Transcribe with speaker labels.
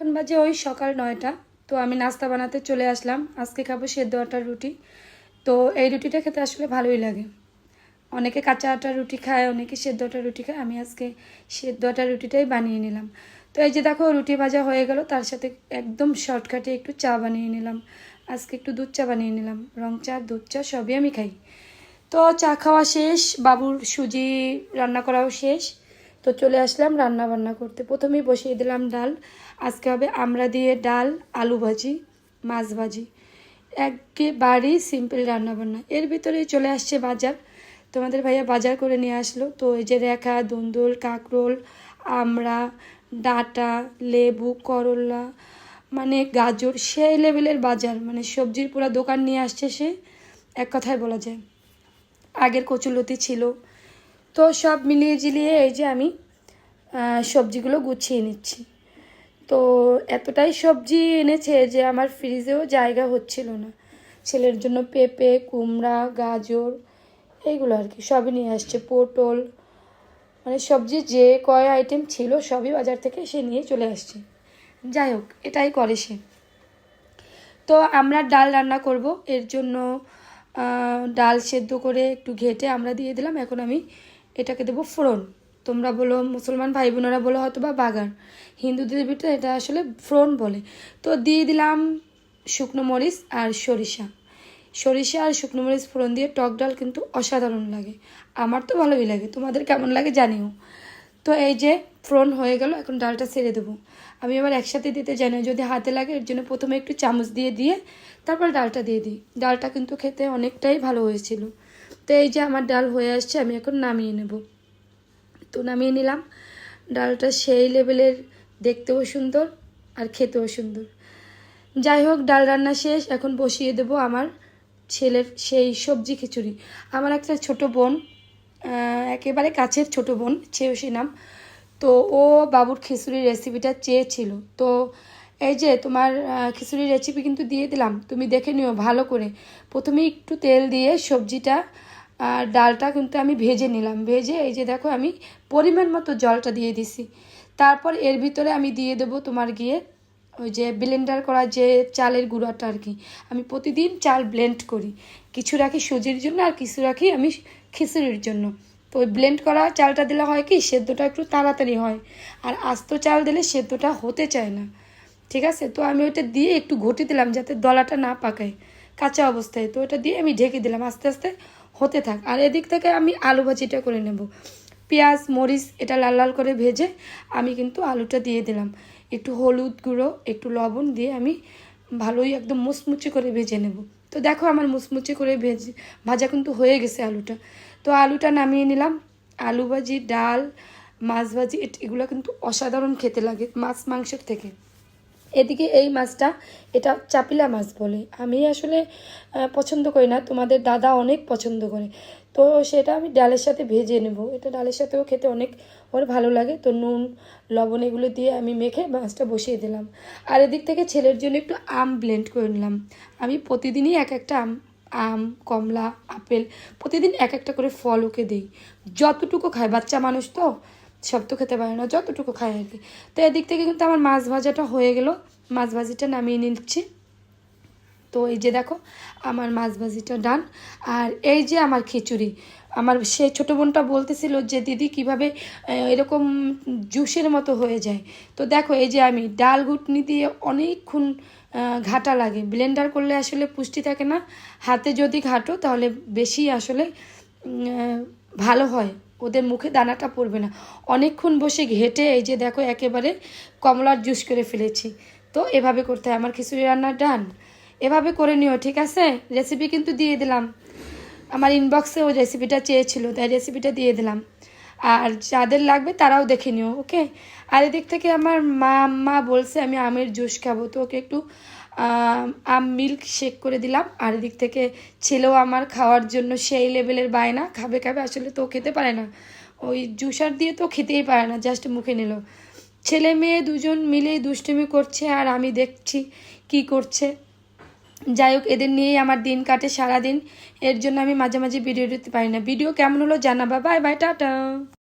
Speaker 1: এখন বাজে ওই সকাল 9টা। তো আমি নাস্তা বানাতে চলে আসলাম। আজকে খাবো সেদ্ধ আটার রুটি। তো এই রুটিটা খেতে আসলে ভালোই লাগে। অনেকে কাঁচা আটার রুটি খায়, অনেকে সেদ্ধ আটার রুটি খায়। আমি আজকে সেদ্ধ আটার রুটিটাই বানিয়ে নিলাম। তো এই যে দেখো রুটি ভাজা হয়ে গেল, তার সাথে একদম শর্টকাটে একটু চা বানিয়ে নিলাম। আজকে একটু দুধ চা বানিয়ে নিলাম। রং চা, দুধ চা সবই আমি খাই। তো চা খাওয়া শেষ, বাবুর সুজি রান্না করাও শেষ। তো চলে আসলাম রান্না বান্না করতে। প্রথমেই বসিয়ে দিলাম ডাল। আজকে হবে আমড়া দিয়ে ডাল, আলু ভাজি, মাছ ভাজি। একেবারেই সিম্পল রান্না বান্না। এর ভিতরেই চলে আসছে বাজার। তোমাদের ভাইয়া বাজার করে নিয়ে আসলো। তো এই যে রেখা, দুন্দুল, কাঁকরোল, আমড়া, ডাঁটা, লেবু, করলা, মানে গাজর, সেই লেভেলের বাজার। মানে সবজির পুরো দোকান নিয়ে আসছে সে, এক কথায় বলা যায়। আগের কচুলতি ছিল। তো সব মিলিয়ে ঝিলিয়ে এই যে আমি সবজিগুলো গুছিয়ে নিচ্ছি। তো এতটাই সবজি এনেছে যে আমার ফ্রিজেও জায়গা হচ্ছিল না। ছেলের জন্য পেঁপে, কুমড়া, গাজর, এইগুলো আর কি সবই নিয়ে আসছে। পটল, মানে সবজি যে কয় আইটেম ছিল সবই বাজার থেকে সে নিয়ে চলে আসছে। যাই হোক, এটাই করে সে। তো আমরা ডাল রান্না করব, এর জন্য ডাল সেদ্ধ করে একটু ঘেটে আমরা দিয়ে দিলাম। এখন আমি এটাকে দেবো ফোড়ন। তোমরা বলো, মুসলমান ভাই বোনেরা বলো হয়তো বা বাগার, হিন্দুদের ভিতরে এটা আসলে ফোড়ন বলে। তো দিয়ে দিলাম শুকনো মরিচ আর সরিষা। সরিষা আর শুকনো মরিচ ফোড়ন দিয়ে টক ডাল কিন্তু অসাধারণ লাগে। আমার তো ভালোই লাগে, তোমাদের কেমন লাগে জানিও। তো এই যে ফোড়ন হয়ে গেল, এখন ডালটা ছেড়ে দেবো। আমি আবার একসাথে দিতে জানি, যদি হাতে লাগে এর জন্য প্রথমে একটু চামচ দিয়ে তারপর ডালটা দিয়ে দিই। ডালটা কিন্তু খেতে অনেকটাই ভালো হয়েছিল। তো এই যে আমার ডাল হয়ে আসছে, আমি এখন নামিয়ে নেব। তো নামিয়ে নিলাম। ডালটা সেই লেভেলের, দেখতেও সুন্দর আর খেতেও সুন্দর। যাই হোক, ডাল রান্না শেষ। এখন বসিয়ে দেব আমার ছেলের সেই সবজি খিচুড়ি। আমার একটা ছোট বোন, একেবারে কাছের ছোট বোন, চেয়েছি নাম। তো ও বাবুর খিচুড়ির রেসিপিটা চেয়েছিল। তো এই যে তোমার খিচুড়ির রেসিপি কিন্তু দিয়ে দিলাম, তুমি দেখে নিও ভালো করে। প্রথমে একটু তেল দিয়ে সবজিটা আর ডালটা কিন্তু আমি ভেজে নিলাম। ভেজে এই যে দেখো আমি পরিমাণ মতো জলটা দিয়ে দিছি। তারপর এর ভিতরে আমি দিয়ে দেবো তোমার গিয়ে ওই যে ব্লেন্ডার করা যে চালের গুঁড়াটা আর কি। আমি প্রতিদিন চাল ব্লেন্ড করি, কিছু রাখি সুজির জন্য আর কিছু রাখি আমি খিচুড়ির জন্য। তো ওই ব্লেন্ড করা চালটা দিলে হয় কি, সেদ্ধটা একটু তাড়াতাড়ি হয়। আর আস্ত চাল দিলে সেদ্ধটা হতে চায় না, ঠিক আছে। তো আমি ওইটা দিয়ে একটু ঘটে দিলাম যাতে দলাটা না পাকায় কাঁচা অবস্থায়। তো ওটা দিয়ে আমি ঢেকে দিলাম, আস্তে আস্তে হতে থাক। আর এদিক থেকে আমি আলু ভাজিটা করে নেব। পেঁয়াজ, মরিচ এটা লাল লাল করে ভেজে আমি কিন্তু আলুটা দিয়ে দিলাম। একটু হলুদ গুঁড়ো, একটু লবণ দিয়ে আমি ভালোই একদম মুচমুচে করে ভেজে নেব। তো দেখো আমার মুচমুচে করে ভাজা কিন্তু হয়ে গেছে আলুটা। তো আলুটা নামিয়ে নিলাম। আলু ভাজি, ডাল, মাছ ভাজি, এগুলো কিন্তু অসাধারণ খেতে লাগে মাছ মাংসের থেকে। এদিকে এই মাছটা, এটা চাপিলা মাছ বলে। আমি আসলে পছন্দ করি না, তোমাদের দাদা অনেক পছন্দ করে। তো সেটা আমি ডালের সাথে ভেজে নেব। এটা ডালের সাথেও খেতে অনেক ওর ভালো লাগে। তো নুন, লবণ এগুলো দিয়ে আমি মেখে মাছটা বসিয়ে দিলাম। আর এদিক থেকে ছেলের জন্য একটু আম ব্লেন্ড করে নিলাম। আমি প্রতিদিনই এক একটা আম, কমলা, আপেল, প্রতিদিন এক একটা করে ফল ওকে দিই। যতটুকু খায়, বাচ্চা মানুষ তো সব তো খেতে পারে না, যতটুকু খায় আর কি। তো এদিক থেকে কিন্তু আমার মাছ ভাজাটা হয়ে গেল। মাছ ভাজিটা নামিয়ে নিচ্ছি। তো এই যে দেখো আমার মাছ ভাজিটা ডান। আর এই যে আমার খিচুড়ি, আমার সেই ছোটো বোনটা বলতেছিল যে দিদি কিভাবে এরকম জুসের মতো হয়ে যায়। তো দেখো এই যে আমি ডাল ঘুটনি দিয়ে অনেকক্ষণ ঘাটা লাগে। ব্লেন্ডার করলে আসলে পুষ্টি থাকে না, হাতে যদি ঘাটো তাহলে বেশি আসলে ভালো হয়, ওদের মুখে দানাটা পড়বে না। অনেকক্ষণ বসে ঘেটে এই যে দেখো একেবারে কমলার জুস করে ফেলেছি। তো এভাবে করতে হয়। আমার খিচুড়ি রান্না ডান, এভাবে করে নিও, ঠিক আছে। রেসিপি কিন্তু দিয়ে দিলাম, আমার ইনবক্সে ওই রেসিপিটা চেয়েছিল তাই রেসিপিটা দিয়ে দিলাম। আর যাদের লাগবে তারাও দেখে নিও, ওকে। আর এদিক থেকে আমার মা বলছে আমি আমের জুস খাবো, তো ওকে একটু আম মিল্ক শেক করে দিলাম। আর এদিক থেকে ছেলেও আমার খাওয়ার জন্য সেই লেভেলের বায়না, খাবে খাবে, আসলে তো খেতে পারে না, ওই জুসার দিয়ে তো খেতেই পারে না, জাস্ট মুখে নিল। ছেলে মেয়ে দুজন মিলেই দুষ্টুমি করছে আর আমি দেখছি কি করছে। যাই হোক, এদের নিয়েই আমার দিন কাটে সারাদিন। এর জন্য আমি মাঝে মাঝে ভিডিও দিতে পারি না। ভিডিও কেমন হলো জানাবা। Bye bye, tata.